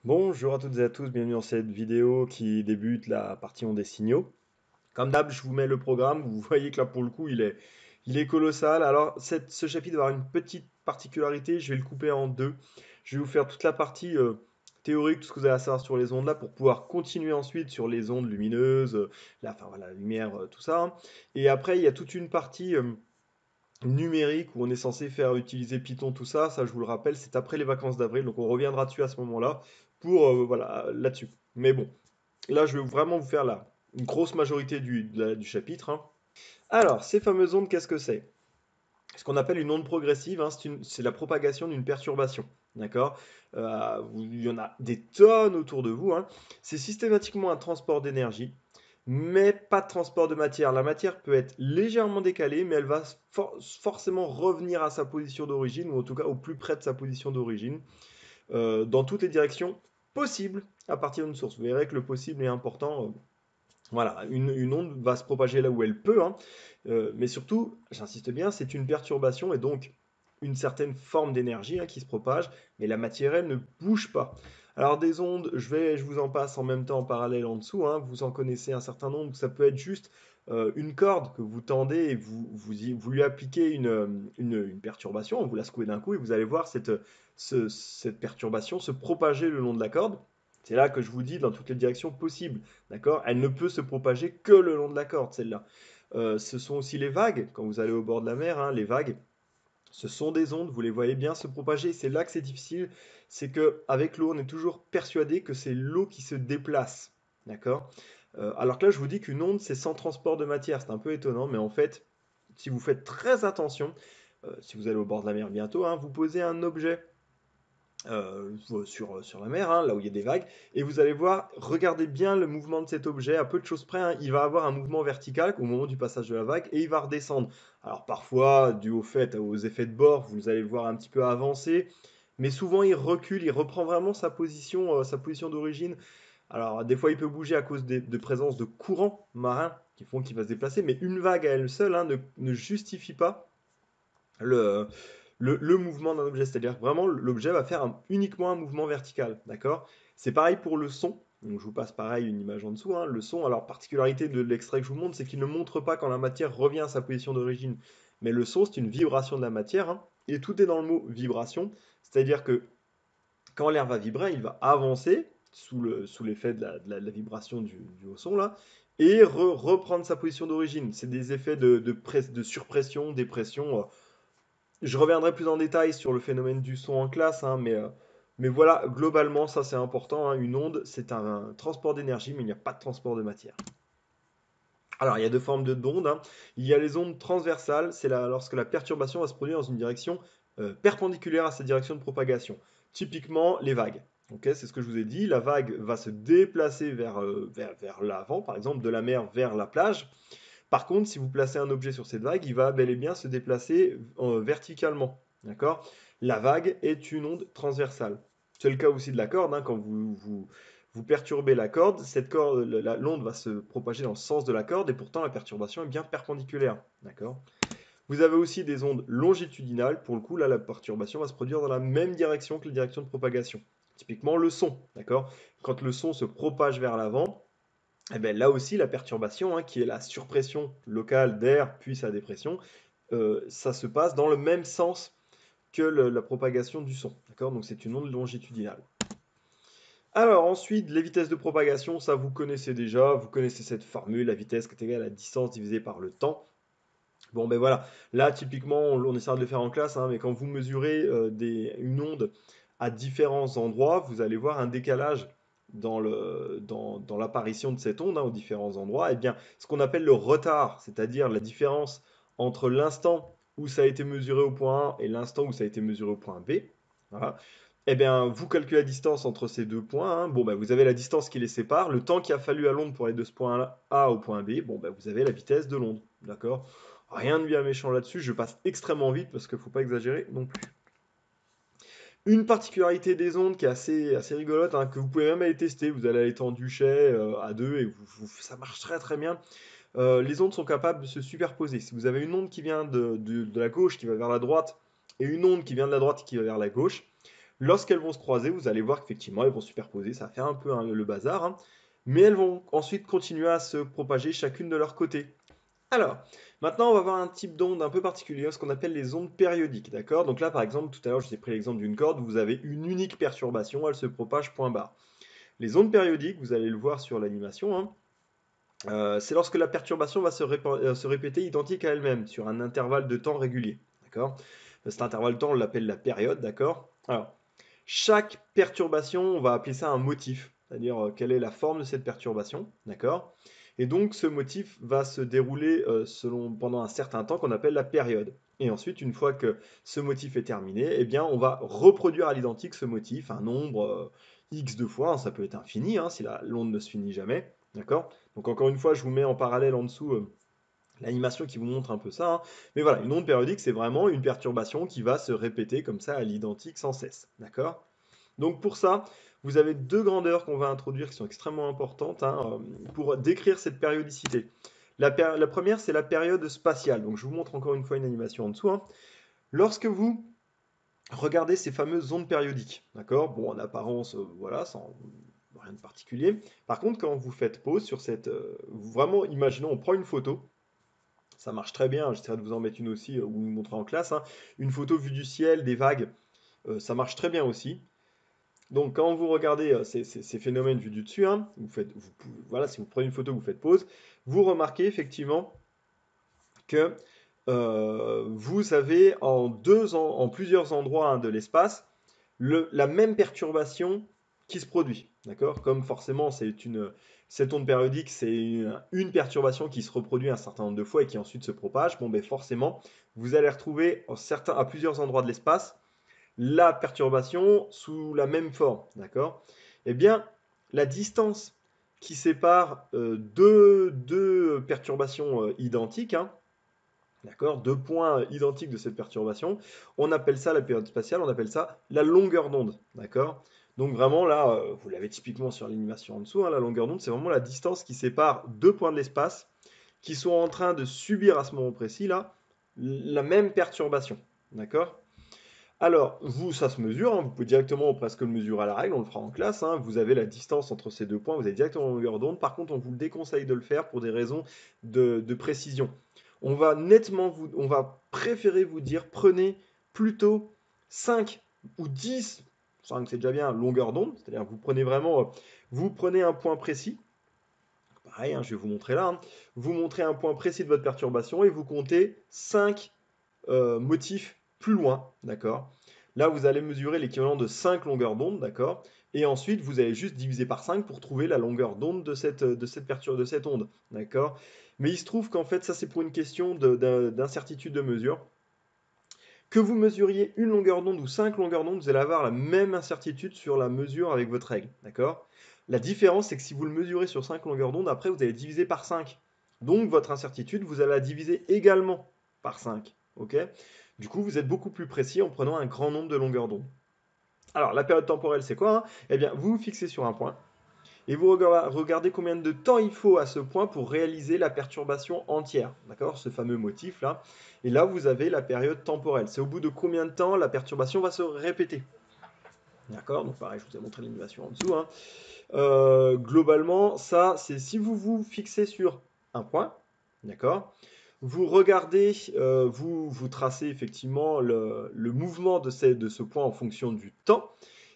Bonjour à toutes et à tous, bienvenue dans cette vidéo qui débute la partie ondes des signaux. Comme d'hab, je vous mets le programme, vous voyez que là pour le coup il est colossal. Alors ce chapitre va avoir une petite particularité, je vais le couper en deux. Je vais vous faire toute la partie théorique, tout ce que vous avez à savoir sur les ondes là, pour pouvoir continuer ensuite sur les ondes lumineuses, enfin voilà, la lumière, tout ça, hein. Et après, il y a toute une partie numérique où on est censé faire utiliser Python, tout ça. Ça, je vous le rappelle, c'est après les vacances d'avril, donc on reviendra dessus à ce moment-là pour voilà là-dessus. Mais bon, là, je vais vraiment vous faire la une grosse majorité du chapitre, hein. Alors, ces fameuses ondes, qu'est-ce que c'est? Ce qu'on appelle une onde progressive, hein, c'est la propagation d'une perturbation. D'accord. Il y en a des tonnes autour de vous, hein. C'est systématiquement un transport d'énergie, mais pas de transport de matière. La matière peut être légèrement décalée, mais elle va forcément revenir à sa position d'origine, ou en tout cas au plus près de sa position d'origine, dans toutes les directions possibles à partir d'une source. Vous verrez que le possible est important. Voilà, une onde va se propager là où elle peut, hein, mais surtout, j'insiste bien, c'est une perturbation et donc une certaine forme d'énergie, hein, qui se propage, mais la matière, elle, ne bouge pas. Alors des ondes, je vous en passe en même temps en parallèle en dessous, hein, vous en connaissez un certain nombre, ça peut être juste une corde que vous tendez et vous lui appliquez une perturbation, vous la secouez d'un coup et vous allez voir cette perturbation se propager le long de la corde. C'est là que je vous dis dans toutes les directions possibles. D'accord? Elle ne peut se propager que le long de la corde, celle-là. Ce sont aussi les vagues, quand vous allez au bord de la mer, hein, les vagues, ce sont des ondes, vous les voyez bien se propager. C'est là que c'est difficile, c'est que avec l'eau, on est toujours persuadé que c'est l'eau qui se déplace. D'accord? Alors que là, je vous dis qu'une onde, c'est sans transport de matière. C'est un peu étonnant, mais en fait, si vous faites très attention, si vous allez au bord de la mer bientôt, hein, vous posez un objet sur la mer, hein, là où il y a des vagues, et vous allez voir, regardez bien le mouvement de cet objet, à peu de choses près, hein, il va avoir un mouvement vertical au moment du passage de la vague, et il va redescendre. Alors parfois, dû au fait, aux effets de bord, vous allez le voir un petit peu avancer, mais souvent il recule, il reprend vraiment sa position d'origine. Alors des fois il peut bouger à cause de présence de courants marins qui font qu'il va se déplacer, mais une vague à elle seule, hein, ne justifie pas le, le mouvement d'un objet. C'est-à-dire vraiment l'objet va faire uniquement un mouvement vertical. D'accord? C'est pareil pour le son. Donc je vous passe pareil une image en dessous, hein. Le son, alors particularité de l'extrait que je vous montre, c'est qu'il ne montre pas quand la matière revient à sa position d'origine. Mais le son, c'est une vibration de la matière, hein. Et tout est dans le mot vibration. C'est-à-dire que quand l'air va vibrer, il va avancer sous l'effet de la vibration du haut son là, et reprendre sa position d'origine. C'est des effets de surpression, dépression. Je reviendrai plus en détail sur le phénomène du son en classe, hein, mais voilà, globalement, ça c'est important, hein. Une onde, c'est un transport d'énergie, mais il n'y a pas de transport de matière. Alors, il y a deux formes d'ondes, hein. Il y a les ondes transversales, c'est lorsque la perturbation va se produire dans une direction perpendiculaire à sa direction de propagation. Typiquement, les vagues. Ok, c'est ce que je vous ai dit. La vague va se déplacer vers l'avant, par exemple, de la mer vers la plage. Par contre, si vous placez un objet sur cette vague, il va bel et bien se déplacer verticalement. D'accord? La vague est une onde transversale. C'est le cas aussi de la corde, hein. Quand vous perturbez la corde, cette corde, l'onde va se propager dans le sens de la corde et pourtant la perturbation est bien perpendiculaire. D'accord? Vous avez aussi des ondes longitudinales. Pour le coup, là, la perturbation va se produire dans la même direction que la direction de propagation. Typiquement le son. D'accord? Quand le son se propage vers l'avant, et bien là aussi, la perturbation, hein, qui est la surpression locale d'air puis sa dépression, ça se passe dans le même sens que la propagation du son. D'accord? Donc c'est une onde longitudinale. Alors ensuite, les vitesses de propagation, ça vous connaissez déjà, vous connaissez cette formule, la vitesse qui est égale à la distance divisée par le temps. Bon ben voilà, là typiquement, on essaiera de le faire en classe, hein, mais quand vous mesurez une onde à différents endroits, vous allez voir un décalage dans l'apparition de cette onde, hein, aux différents endroits. Et bien, ce qu'on appelle le retard, c'est-à-dire la différence entre l'instant où ça a été mesuré au point A et l'instant où ça a été mesuré au point B. Voilà. Eh bien, vous calculez la distance entre ces deux points, hein. Bon, ben, vous avez la distance qui les sépare, le temps qu'il a fallu à l'onde pour aller de ce point A au point B. Bon, ben, vous avez la vitesse de l'onde. D'accord? Rien de bien méchant là-dessus, je passe extrêmement vite parce qu'il ne faut pas exagérer non plus. Une particularité des ondes qui est assez rigolote, hein, que vous pouvez même aller tester, vous allez aller en Duchet à deux et ça marche très très bien. Les ondes sont capables de se superposer. Si vous avez une onde qui vient de la gauche qui va vers la droite et une onde qui vient de la droite qui va vers la gauche, Lorsqu'elles vont se croiser, vous allez voir qu'effectivement, elles vont superposer, ça va faire un peu le bazar, hein, mais elles vont ensuite continuer à se propager chacune de leur côté. Alors, maintenant, on va voir un type d'onde un peu particulier, ce qu'on appelle les ondes périodiques, d'accord? Donc là, par exemple, tout à l'heure, je vous ai pris l'exemple d'une corde, où vous avez une unique perturbation, elle se propage point barre. Les ondes périodiques, vous allez le voir sur l'animation, hein, c'est lorsque la perturbation va se répéter identique à elle-même, sur un intervalle de temps régulier, d'accord? Cet intervalle de temps, on l'appelle la période, d'accord? Alors, chaque perturbation, on va appeler ça un motif, c'est-à-dire quelle est la forme de cette perturbation, d'accord? Et donc ce motif va se dérouler pendant un certain temps qu'on appelle la période. Et ensuite, une fois que ce motif est terminé, eh bien, on va reproduire à l'identique ce motif, un nombre x de fois, hein, ça peut être infini, hein, si l'onde ne se finit jamais, d'accord? Donc encore une fois, je vous mets en parallèle en dessous l'animation qui vous montre un peu ça, hein. Mais voilà, une onde périodique, c'est vraiment une perturbation qui va se répéter comme ça à l'identique sans cesse. D'accord? Donc pour ça, vous avez deux grandeurs qu'on va introduire qui sont extrêmement importantes, hein, pour décrire cette périodicité. La première, c'est la période spatiale. Donc je vous montre encore une fois une animation en dessous, hein. Lorsque vous regardez ces fameuses ondes périodiques, d'accord? Bon, en apparence, voilà, sans rien de particulier. Par contre, quand vous faites pause sur cette... vraiment, imaginons, on prend une photo. Ça marche très bien, j'essaierai de vous en mettre une aussi, ou vous montrer en classe, hein. Une photo vue du ciel, des vagues, ça marche très bien aussi. Donc quand vous regardez ces phénomènes vus du dessus, hein, voilà, si vous prenez une photo, vous faites pause, vous remarquez effectivement que vous avez en plusieurs endroits, hein, de l'espace la même perturbation qui se produit. D'accord? Comme forcément, cette onde périodique, c'est une perturbation qui se reproduit un certain nombre de fois et qui ensuite se propage. Bon, ben forcément, vous allez retrouver à plusieurs endroits de l'espace la perturbation sous la même forme. D'accord? Eh bien, la distance qui sépare deux perturbations identiques, hein, d'accord, deux points identiques de cette perturbation, on appelle ça la période spatiale, on appelle ça la longueur d'onde, d'accord? Donc vraiment là, vous l'avez typiquement sur l'animation en dessous, hein, la longueur d'onde, c'est vraiment la distance qui sépare deux points de l'espace qui sont en train de subir à ce moment précis là la même perturbation, d'accord? Alors, vous, ça se mesure, hein, vous pouvez directement presque le mesurer à la règle, on le fera en classe, hein, vous avez la distance entre ces deux points, vous avez directement la longueur d'onde. Par contre, on vous le déconseille de le faire pour des raisons de précision. On va préférer vous dire, prenez plutôt 5 ou 10, 5 c'est déjà bien, longueur d'onde, c'est-à-dire vous prenez un point précis, pareil, hein, je vais vous montrer là, hein, vous montrez un point précis de votre perturbation et vous comptez 5 motif plus loin, d'accord? Là, vous allez mesurer l'équivalent de 5 longueurs d'onde, d'accord? Et ensuite, vous allez juste diviser par 5 pour trouver la longueur d'onde de cette onde, d'accord? Mais il se trouve qu'en fait, ça c'est pour une question d'incertitude de mesure. Que vous mesuriez une longueur d'onde ou 5 longueurs d'onde, vous allez avoir la même incertitude sur la mesure avec votre règle, d'accord? La différence, c'est que si vous le mesurez sur 5 longueurs d'onde, après vous allez diviser par 5. Donc votre incertitude, vous allez la diviser également par 5, ok? Du coup, vous êtes beaucoup plus précis en prenant un grand nombre de longueurs d'onde. Alors, la période temporelle, c'est quoi, hein? Eh bien, vous vous fixez sur un point et vous regardez combien de temps il faut à ce point pour réaliser la perturbation entière, d'accord? Ce fameux motif là. Et là, vous avez la période temporelle. C'est au bout de combien de temps la perturbation va se répéter. D'accord? Donc pareil, je vous ai montré l'animation en dessous, hein. Globalement, ça, c'est si vous vous fixez sur un point, d'accord? Vous regardez, vous tracez effectivement le mouvement de ce point en fonction du temps,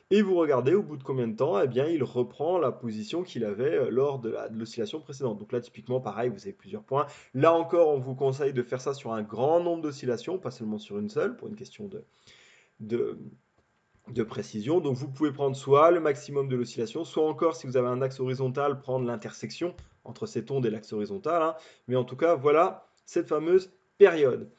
et vous regardez au bout de combien de temps, eh bien, il reprend la position qu'il avait lors de l'oscillation précédente. Donc là, typiquement, pareil, vous avez plusieurs points. Là encore, on vous conseille de faire ça sur un grand nombre d'oscillations, pas seulement sur une seule, pour une question de, de précision. Donc vous pouvez prendre soit le maximum de l'oscillation, soit encore, si vous avez un axe horizontal, prendre l'intersection entre cette onde et l'axe horizontal, hein. Mais en tout cas, voilà cette fameuse période.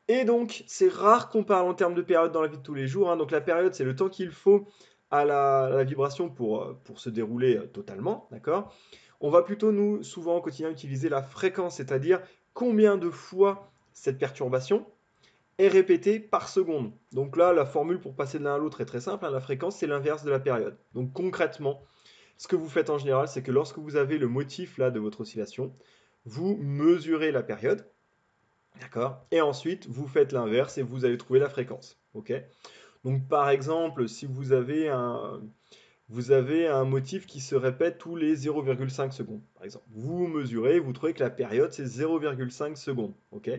Et donc, c'est rare qu'on parle en termes de période dans la vie de tous les jours, hein. Donc la période, c'est le temps qu'il faut à la vibration pour se dérouler totalement, d'accord? On va plutôt, nous, souvent au quotidien, utiliser la fréquence, c'est-à-dire combien de fois cette perturbation est répétée par seconde. Donc là, la formule pour passer de l'un à l'autre est très simple, hein. La fréquence, c'est l'inverse de la période. Donc concrètement, ce que vous faites en général, c'est que lorsque vous avez le motif là de votre oscillation, vous mesurez la période, d'accord? Et ensuite, vous faites l'inverse et vous allez trouver la fréquence, ok? Donc par exemple, si vous avez un motif qui se répète tous les 0,5 secondes, par exemple. Vous mesurez, vous trouvez que la période c'est 0,5 secondes, ok?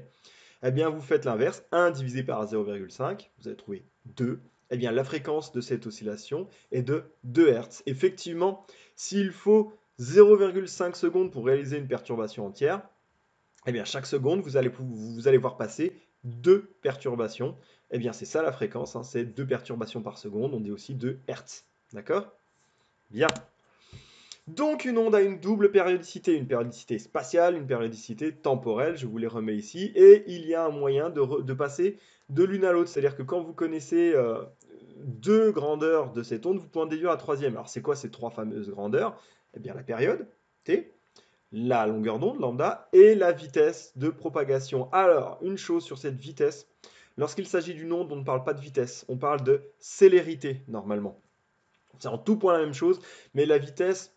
Eh bien, vous faites l'inverse, 1 divisé par 0,5, vous allez trouver 2. Eh bien, la fréquence de cette oscillation est de 2 Hz. Effectivement, s'il faut 0,5 secondes pour réaliser une perturbation entière, eh bien, chaque seconde, vous allez voir passer 2 perturbations. Eh bien, c'est ça la fréquence, hein, c'est 2 perturbations par seconde, on dit aussi 2 Hz. D'accord? Bien. Donc une onde a une double périodicité, une périodicité spatiale, une périodicité temporelle, je vous les remets ici, et il y a un moyen de passer de l'une à l'autre, c'est-à-dire que quand vous connaissez deux grandeurs de cette onde, vous pouvez en déduire la troisième. Alors c'est quoi ces trois fameuses grandeurs? Eh bien la période, t, la longueur d'onde, lambda, et la vitesse de propagation. Alors, une chose sur cette vitesse, lorsqu'il s'agit d'une onde, on ne parle pas de vitesse, on parle de célérité normalement. C'est en tout point la même chose, mais la vitesse,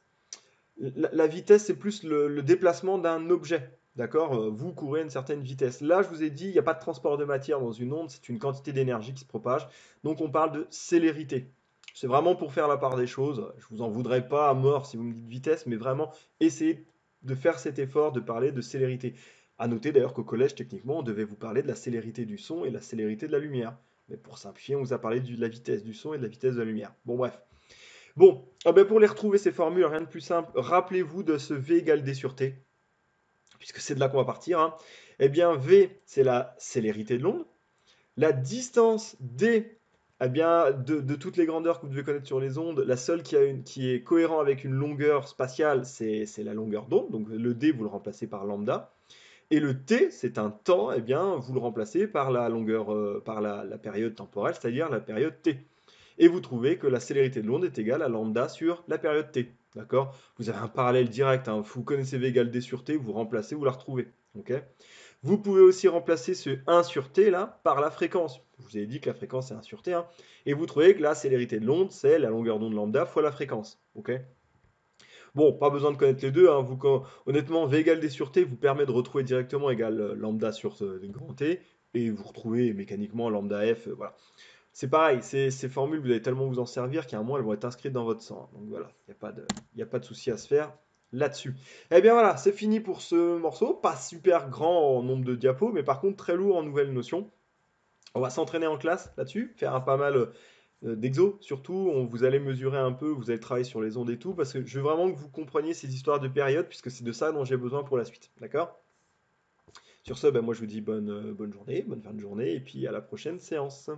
c'est plus le déplacement d'un objet. D'accord? Vous courez à une certaine vitesse. Là, je vous ai dit, il n'y a pas de transport de matière dans une onde, c'est une quantité d'énergie qui se propage. Donc, on parle de célérité. C'est vraiment pour faire la part des choses. Je vous en voudrais pas à mort si vous me dites vitesse, mais vraiment essayez de faire cet effort de parler de célérité. À noter d'ailleurs qu'au collège, techniquement, on devait vous parler de la célérité du son et de la célérité de la lumière. Mais pour simplifier, on vous a parlé de la vitesse du son et de la vitesse de la lumière. Bon, bref. Bon, ah ben pour les retrouver ces formules, rien de plus simple, rappelez-vous de ce V égale D sur T, puisque c'est de là qu'on va partir, hein. Eh bien, V, c'est la célérité de l'onde. La distance D, eh bien, de toutes les grandeurs que vous devez connaître sur les ondes, la seule qui est cohérente avec une longueur spatiale, c'est la longueur d'onde. Donc le D, vous le remplacez par lambda. Et le T, c'est un temps, eh bien, vous le remplacez par la longueur, par la période temporelle, c'est-à-dire la période T. Et vous trouvez que la célérité de l'onde est égale à lambda sur la période t. D'accord? Vous avez un parallèle direct, hein. Vous connaissez V égale D sur t, vous remplacez, vous la retrouvez. Ok? Vous pouvez aussi remplacer ce 1 sur t là par la fréquence. Je vous ai dit que la fréquence est 1 sur t, hein. Et vous trouvez que la célérité de l'onde, c'est la longueur d'onde lambda fois la fréquence. Ok? Bon, pas besoin de connaître les deux, hein. Honnêtement, V égale D sur t vous permet de retrouver directement égal lambda sur grand T. Et vous retrouvez mécaniquement lambda F. Voilà. C'est pareil, ces formules, vous allez tellement vous en servir qu'à un moment, elles vont être inscrites dans votre sang. Donc voilà, il n'y a pas de souci à se faire là-dessus. Eh bien voilà, c'est fini pour ce morceau. Pas super grand en nombre de diapos, mais par contre très lourd en nouvelles notions. On va s'entraîner en classe là-dessus, faire un pas mal d'exos. Surtout, vous allez mesurer un peu, vous allez travailler sur les ondes et tout, parce que je veux vraiment que vous compreniez ces histoires de période, puisque c'est de ça dont j'ai besoin pour la suite. D'accord? Sur ce, ben, moi je vous dis bonne journée, bonne fin de journée, et puis à la prochaine séance.